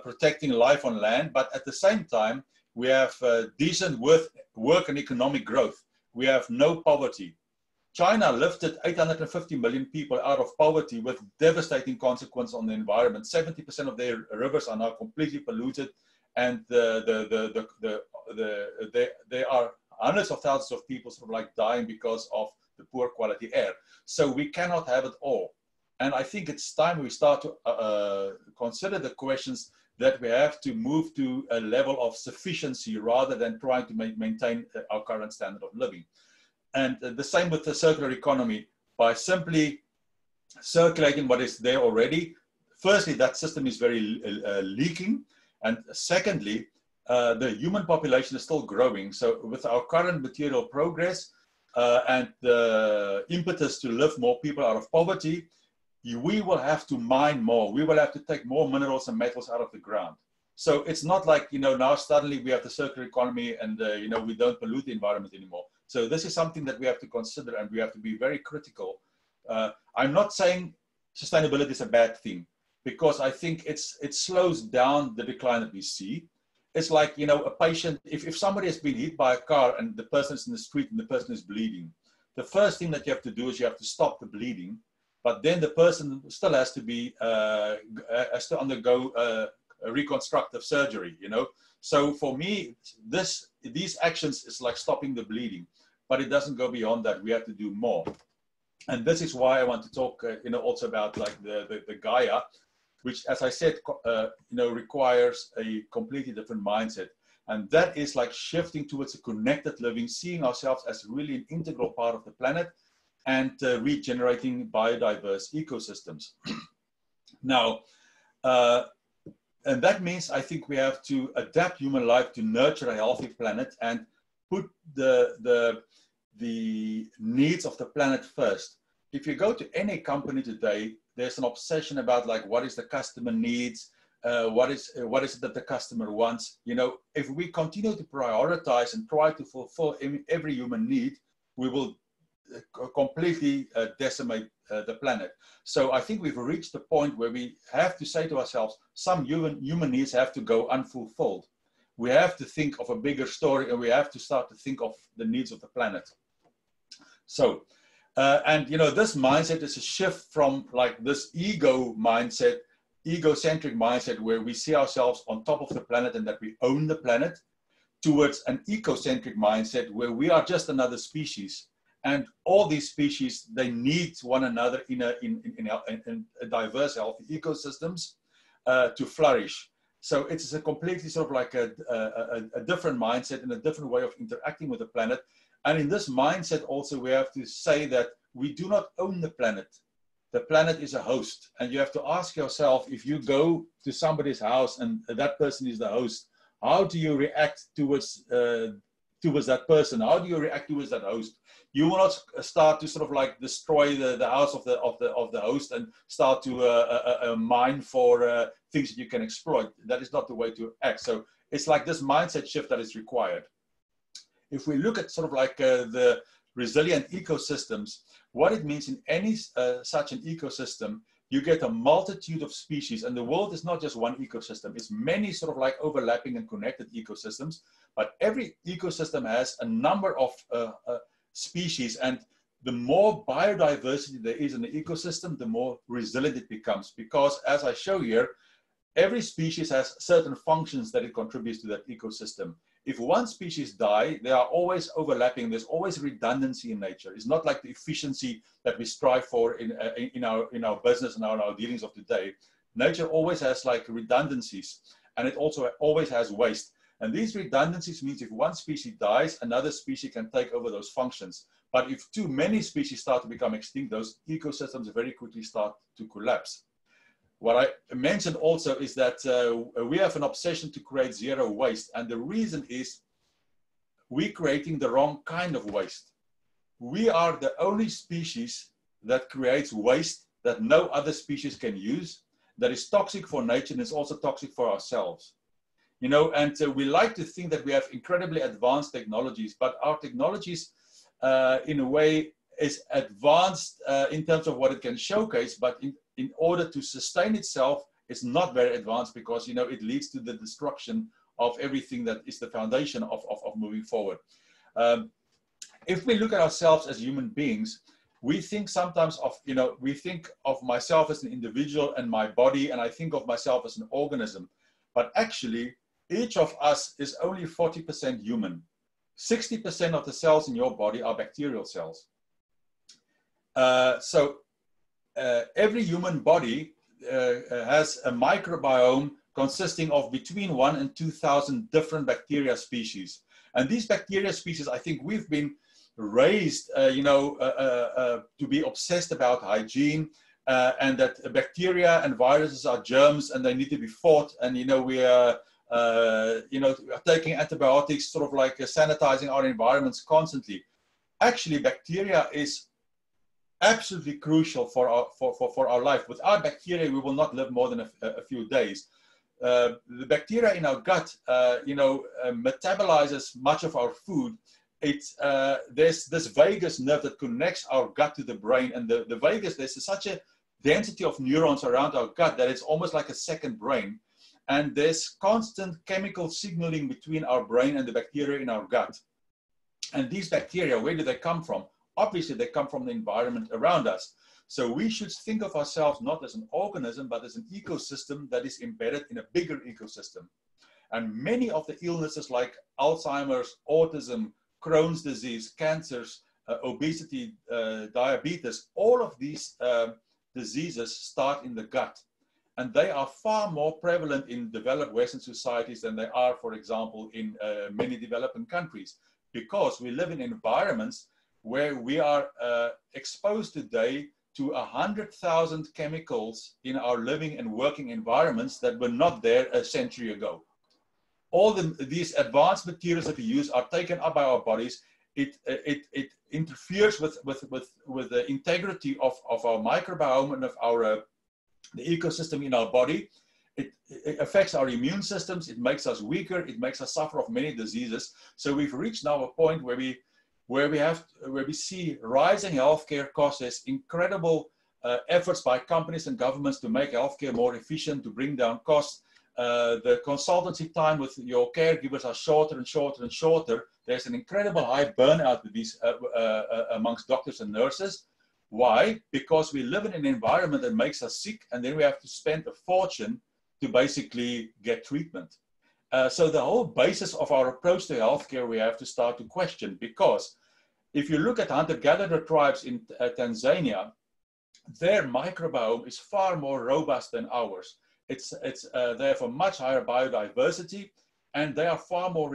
protecting life on land. But at the same time, we have decent work and economic growth. We have no poverty. China lifted 850 million people out of poverty with devastating consequences on the environment. 70% of their rivers are now completely polluted, and there are hundreds of thousands of people sort of like dying because of the poor quality air. So we cannot have it all. And I think it's time we start to consider the questions that we have to move to a level of sufficiency rather than trying to maintain our current standard of living. And the same with the circular economy. By simply circulating what is there already, firstly, that system is very leaking. And secondly, the human population is still growing. So with our current material progress and the impetus to lift more people out of poverty, we will have to mine more. We will have to take more minerals and metals out of the ground. So it's not like, you know, now suddenly we have the circular economy and, you know, we don't pollute the environment anymore. So this is something that we have to consider, and we have to be very critical. I'm not saying sustainability is a bad thing, because I think it slows down the decline that we see. It's like, you know, a patient, if somebody has been hit by a car and the person is in the street and the person is bleeding, the first thing that you have to do is you have to stop the bleeding, but then the person still has to undergo a reconstructive surgery, you know. So for me, these actions is like stopping the bleeding, but it doesn't go beyond that. We have to do more. And this is why I want to talk, you know, also about like the Gaia, which, as I said, you know, requires a completely different mindset. And that is like shifting towards a connected living, seeing ourselves as really an integral part of the planet, and regenerating biodiverse ecosystems. Now, and that means I think we have to adapt human life to nurture a healthy planet and put the needs of the planet first. If you go to any company today, there's an obsession about like what is the customer needs, what is it that the customer wants. You know, if we continue to prioritize and try to fulfill every human need, we will completely decimate the planet. So I think we've reached the point where we have to say to ourselves, some human needs have to go unfulfilled. We have to think of a bigger story, and we have to start to think of the needs of the planet. So, and you know, this mindset is a shift from like this egocentric mindset where we see ourselves on top of the planet and that we own the planet, towards an ecocentric mindset where we are just another species. And all these species, they need one another in a diverse, healthy ecosystems to flourish. So it's a completely sort of like a different mindset and a different way of interacting with the planet. And in this mindset also, we have to say that we do not own the planet. The planet is a host. And you have to ask yourself, if you go to somebody's house and that person is the host, how do you react towards that person? How do you react towards that host? You will not start to sort of like destroy the house of the host and start to mine for things that you can exploit. That is not the way to act. So it's like this mindset shift that is required. If we look at sort of like the resilient ecosystems, what it means in any such an ecosystem, you get a multitude of species, and the world is not just one ecosystem. It's many sort of like overlapping and connected ecosystems, but every ecosystem has a number of species, and the more biodiversity there is in the ecosystem, the more resilient it becomes, because as I show here, every species has certain functions that it contributes to that ecosystem. if one species die, they are always overlapping. There's always redundancy in nature. It's not like the efficiency that we strive for in our business and our dealings of today. Nature always has like redundancies, and it also always has waste. And these redundancies means if one species dies, another species can take over those functions. But if too many species start to become extinct, those ecosystems very quickly start to collapse. What I mentioned also is that we have an obsession to create zero waste. And the reason is we're creating the wrong kind of waste. We are the only species that creates waste that no other species can use, that is toxic for nature and is also toxic for ourselves. You know, and we like to think that we have incredibly advanced technologies, but our technologies in a way is advanced in terms of what it can showcase, but in order to sustain itself, it's not very advanced because, you know, it leads to the destruction of everything that is the foundation of moving forward. If we look at ourselves as human beings, we think sometimes of, you know, we think of myself as an individual and my body, and I think of myself as an organism. But actually, each of us is only 40% human. 60% of the cells in your body are bacterial cells. Every human body has a microbiome consisting of between 1,000 and 2,000 different bacteria species. And these bacteria species, I think we've been raised, to be obsessed about hygiene, and that bacteria and viruses are germs and they need to be fought. And, you know, we are, taking antibiotics, sort of like sanitizing our environments constantly. Actually, bacteria is absolutely crucial for our life. Without bacteria, we will not live more than a few days. The bacteria in our gut, metabolizes much of our food. There's this vagus nerve that connects our gut to the brain, and the vagus, there's such a density of neurons around our gut that it's almost like a second brain. And there's constant chemical signaling between our brain and the bacteria in our gut. And these bacteria, where do they come from? Obviously, they come from the environment around us. So we should think of ourselves not as an organism, but as an ecosystem that is embedded in a bigger ecosystem. And many of the illnesses like Alzheimer's, autism, Crohn's disease, cancers, obesity, diabetes, all of these diseases start in the gut. And they are far more prevalent in developed Western societies than they are, for example, in many developing countries, because we live in environments where we are exposed today to 100,000 chemicals in our living and working environments that were not there a century ago. All these advanced materials that we use are taken up by our bodies. It interferes with the integrity of our microbiome and of our the ecosystem in our body. It affects our immune systems. It makes us weaker. It makes us suffer of many diseases. So we've reached now a point where we see rising healthcare costs. There's incredible efforts by companies and governments to make healthcare more efficient, to bring down costs. The consultancy time with your caregivers are shorter and shorter and shorter. There's an incredible high burnout with these amongst doctors and nurses. Why? Because we live in an environment that makes us sick, and then we have to spend a fortune to basically get treatment. So the whole basis of our approach to healthcare, we have to start to question, because if you look at hunter-gatherer tribes in Tanzania, their microbiome is far more robust than ours. They have a much higher biodiversity, and they are far more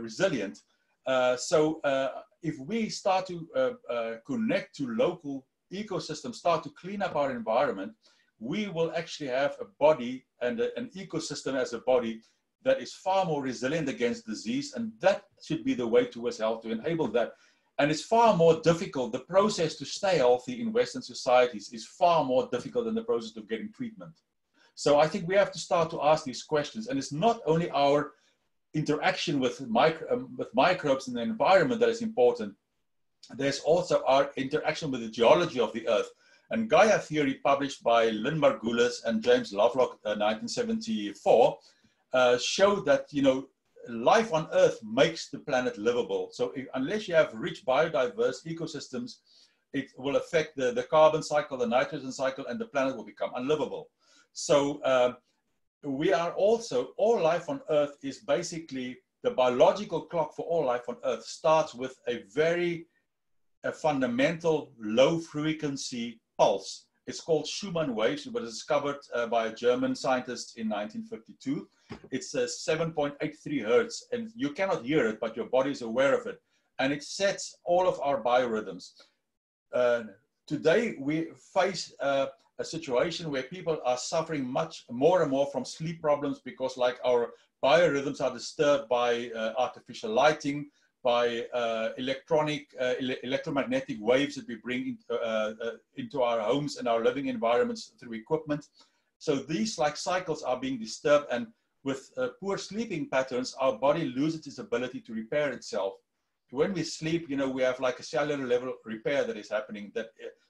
resilient. If we start to connect to local ecosystems, start to clean up our environment, we will actually have a body and an ecosystem as a body that is far more resilient against disease, and that should be the way towards health, to enable that. And it's far more difficult. The process to stay healthy in Western societies is far more difficult than the process of getting treatment. So I think we have to start to ask these questions, and it's not only our interaction with microbes in the environment that is important. There's also our interaction with the geology of the earth. And Gaia theory, published by Lynn Margulis and James Lovelock in 1974, showed that, you know, life on earth makes the planet livable. So unless you have rich biodiverse ecosystems, it will affect the carbon cycle, the nitrogen cycle, and the planet will become unlivable. So we are also, all life on earth is basically the biological clock for all life on Earth starts with a very fundamental low frequency pulse. It's called Schumann waves. It was discovered by a German scientist in 1952. It's 7.83 hertz, and you cannot hear it, but your body is aware of it. And it sets all of our biorhythms. Today, we face a situation where people are suffering much more and more from sleep problems because like our biorhythms are disturbed by artificial lighting, by electromagnetic waves that we bring into our homes and our living environments through equipment. So these like cycles are being disturbed, and with poor sleeping patterns, our body loses its ability to repair itself. When we sleep, you know, we have like a cellular level repair that is happening.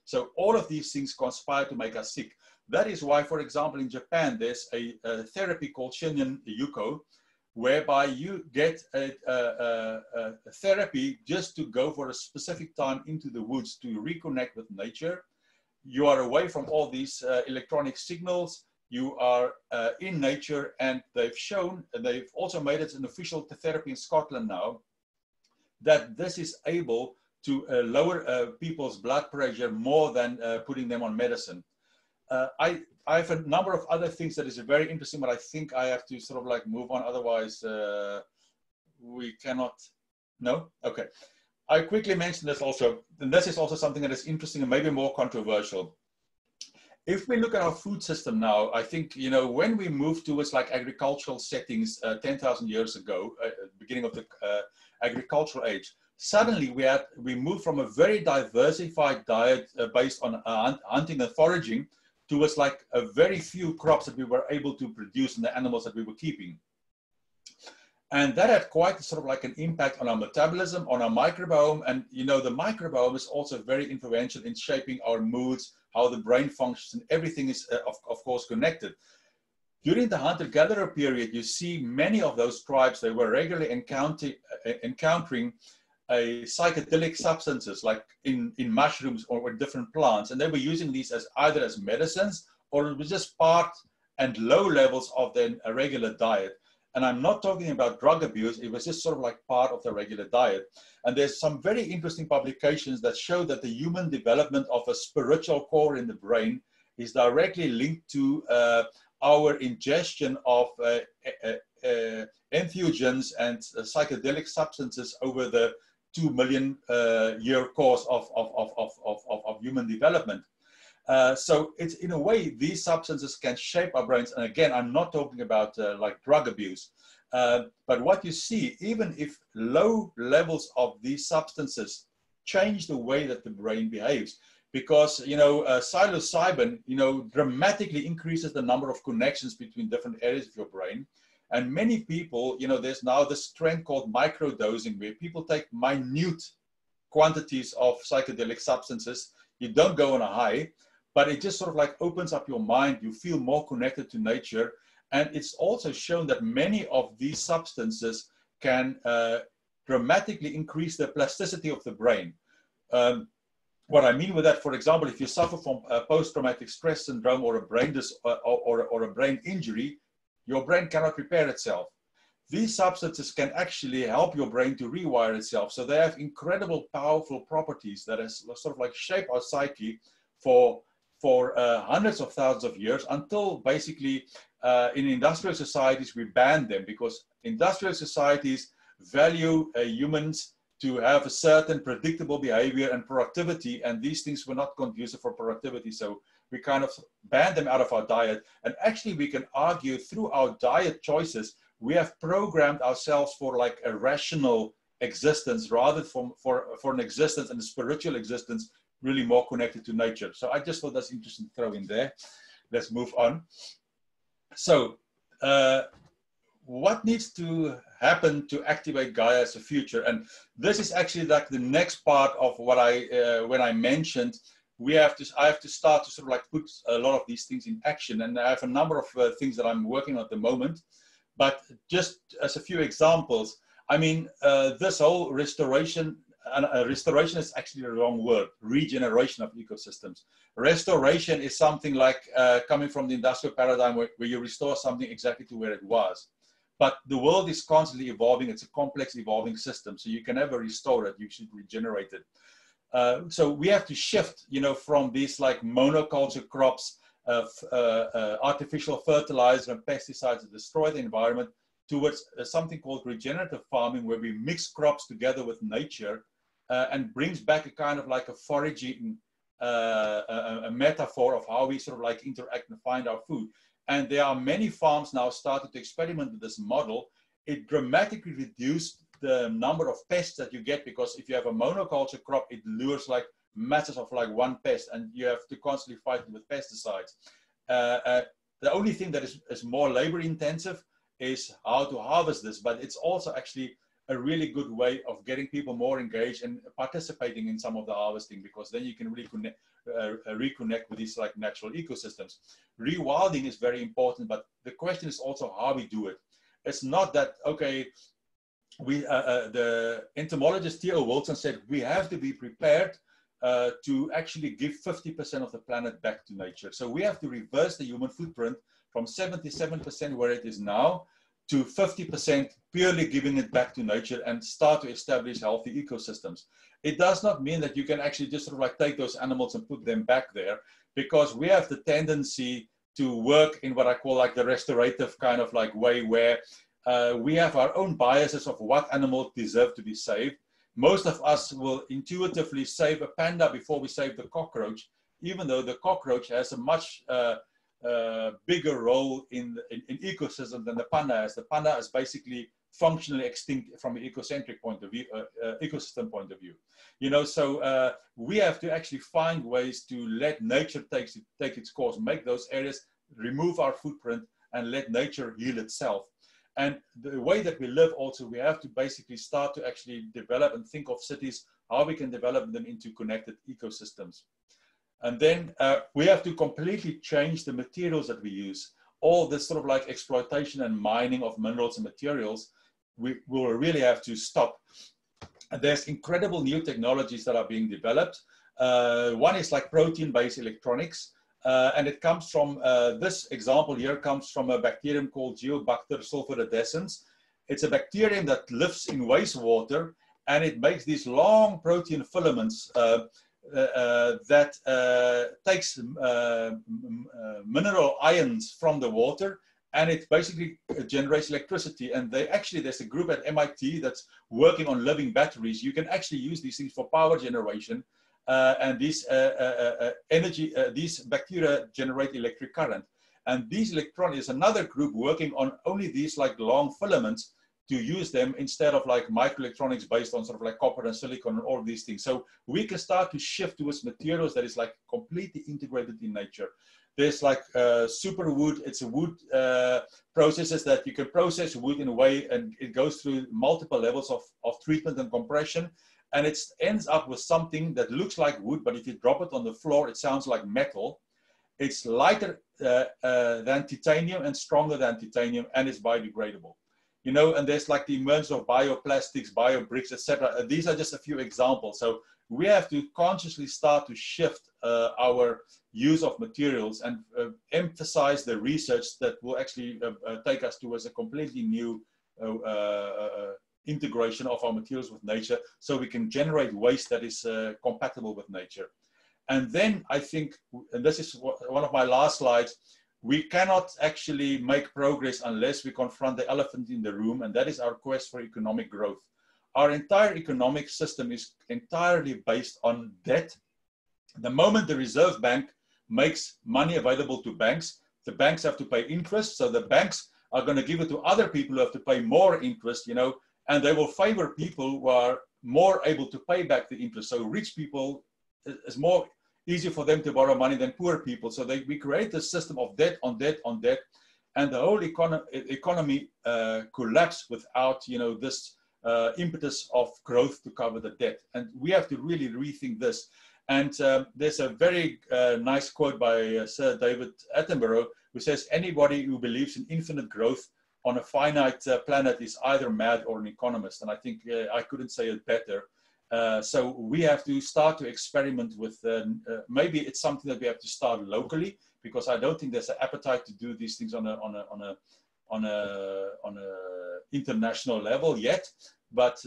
So all of these things conspire to make us sick. That is why, for example, in Japan, there's a therapy called Shinrin Yuko, whereby you get a therapy just to go for a specific time into the woods to reconnect with nature. You are away from all these electronic signals. You are in nature, and they've shown, and they've also made it an official therapy in Scotland now, that this is able to lower people's blood pressure more than putting them on medicine. I have a number of other things that is very interesting, but I think I have to sort of like move on. Otherwise, we cannot. No? Okay. I quickly mentioned this also, and this is also something that is interesting and maybe more controversial. If we look at our food system now, I think, you know, when we moved towards like agricultural settings 10,000 years ago, beginning of the agricultural age, suddenly we moved from a very diversified diet based on hunting and foraging towards like a very few crops that we were able to produce and the animals that we were keeping. And that had quite sort of like an impact on our metabolism, on our microbiome. And, you know, the microbiome is also very influential in shaping our moods, how the brain functions, and everything is, of course, connected. During the hunter-gatherer period, you see many of those tribes, they were regularly encountering psychedelic substances like in mushrooms or different plants, and they were using these as either as medicines or it was just part and low levels of their regular diet. And I'm not talking about drug abuse, it was just sort of like part of the regular diet. And there's some very interesting publications that show that the human development of a spiritual core in the brain is directly linked to our ingestion of entheogens and psychedelic substances over the 2 million year course of human development. So it's in a way, these substances can shape our brains. And again, I'm not talking about like drug abuse, but what you see, even if low levels of these substances change the way that the brain behaves, because, you know, psilocybin, you know, dramatically increases the number of connections between different areas of your brain. And many people, you know, there's now this trend called microdosing, where people take minute quantities of psychedelic substances. You don't go on a high, but it just sort of like opens up your mind. You feel more connected to nature. And it's also shown that many of these substances can dramatically increase the plasticity of the brain. What I mean with that, for example, if you suffer from post-traumatic stress syndrome or a brain or a brain injury, your brain cannot repair itself. These substances can actually help your brain to rewire itself. So they have incredible, powerful properties that has sort of like shape our psyche for hundreds of thousands of years, until basically in industrial societies we banned them, because industrial societies value humans to have a certain predictable behavior and productivity, and these things were not conducive for productivity. So we kind of banned them out of our diet. And actually we can argue through our diet choices, we have programmed ourselves for like a rational existence rather for an existence and a spiritual existence really more connected to nature. So I just thought that's interesting to throw in there. Let's move on. So what needs to happen to activate Gaia as a future? And this is actually like the next part of what when I mentioned, I have to start to sort of like put a lot of these things in action. And I have a number of things that I'm working on at the moment, but just as a few examples, I mean, this whole restoration, restoration is actually the wrong word, regeneration of ecosystems. Restoration is something like coming from the industrial paradigm where you restore something exactly to where it was. But the world is constantly evolving. It's a complex evolving system. So you can never restore it. You should regenerate it. So we have to shift, you know, from these like monoculture crops of artificial fertilizer and pesticides that destroy the environment towards something called regenerative farming, where we mix crops together with nature and brings back a kind of like a foraging a metaphor of how we sort of like interact and find our food. And there are many farms now started to experiment with this model. It dramatically reduced the number of pests that you get, because if you have a monoculture crop, it lures like masses of like one pest, and you have to constantly fight it with pesticides. The only thing that is more labor intensive is how to harvest this, but it's also actually a really good way of getting people more engaged and participating in some of the harvesting, because then you can really reconnect with these like natural ecosystems. Rewilding is very important, but the question is also how we do it. It's not that, okay, the entomologist Theo Wilson said we have to be prepared to actually give 50% of the planet back to nature. So we have to reverse the human footprint from 77% where it is now to 50% purely giving it back to nature and start to establish healthy ecosystems. It does not mean that you can actually just sort of like take those animals and put them back there, because we have the tendency to work in what I call like the restorative kind of like way, where we have our own biases of what animals deserve to be saved. Most of us will intuitively save a panda before we save the cockroach, even though the cockroach has a much bigger role in ecosystem than the panda has. The panda is basically functionally extinct from an ecocentric point of view, ecosystem point of view. You know, so we have to actually find ways to let nature take its course, make those areas, remove our footprint, and let nature heal itself. And the way that we live also, we have to basically start to actually develop and think of cities, how we can develop them into connected ecosystems. And then we have to completely change the materials that we use. All this sort of like exploitation and mining of minerals and materials, we will really have to stop. And there's incredible new technologies that are being developed. One is like protein-based electronics. And it comes from, this example here comes from a bacterium called Geobacter sulfuridescens. It's a bacterium that lives in wastewater, and it makes these long protein filaments that takes mineral ions from the water, and it basically generates electricity. And there's a group at MIT that's working on living batteries. You can actually use these things for power generation. And these these bacteria generate electric current. And these electrons is another group working on only these like long filaments to use them instead of like microelectronics based on sort of like copper and silicon and all of these things. So we can start to shift towards materials that is like completely integrated in nature. There's like super wood. It's a wood processes that you can process wood in a way, and it goes through multiple levels of treatment and compression. And it ends up with something that looks like wood, but if you drop it on the floor, it sounds like metal. It's lighter than titanium and stronger than titanium, and it's biodegradable. You know, and there's like the emergence of bioplastics, biobricks, etc. These are just a few examples. So we have to consciously start to shift our use of materials and emphasize the research that will actually take us towards a completely new integration of our materials with nature, so we can generate waste that is compatible with nature. And then I think, and this is one of my last slides, we cannot actually make progress unless we confront the elephant in the room, and that is our quest for economic growth. Our entire economic system is entirely based on debt. The moment the Reserve Bank makes money available to banks, the banks have to pay interest, so the banks are going to give it to other people who have to pay more interest, you know, and they will favor people who are more able to pay back the interest. So rich people, it's more easier for them to borrow money than poor people. So we create this system of debt on debt on debt, and the whole economy collapsed without, you know, this impetus of growth to cover the debt. And we have to really rethink this. And there's a very nice quote by Sir David Attenborough, who says, anybody who believes in infinite growth on a finite planet is either mad or an economist. And I think I couldn't say it better. So we have to start to experiment with, maybe it's something that we have to start locally, because I don't think there's an appetite to do these things on a on a international level yet, but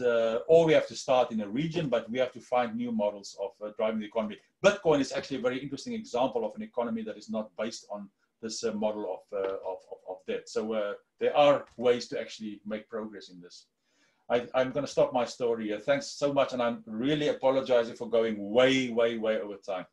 or we have to start in a region, but we have to find new models of driving the economy. Bitcoin is actually a very interesting example of an economy that is not based on this model of debt. So there are ways to actually make progress in this. I'm going to stop my story here. Thanks so much, and I'm really apologizing for going way over time.